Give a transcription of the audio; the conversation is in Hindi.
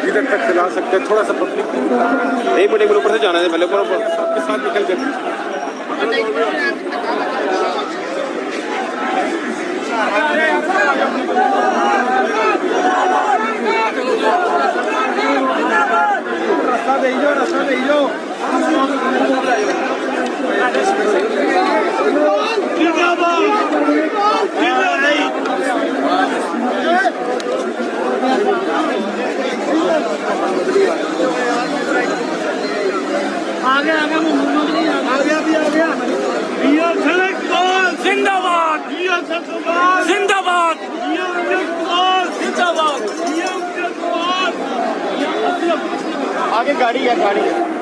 जिधर तक चला सकते हैं, थोड़ा सा पब्लिक एक मिनट ऊपर से जाना है, पहले ऊपर सबके साथ निकल कर रास्ता दे दो जिंदाबाद जिंदाबाद जिंदाबाद। आगे गाड़ी है, गाड़ी है।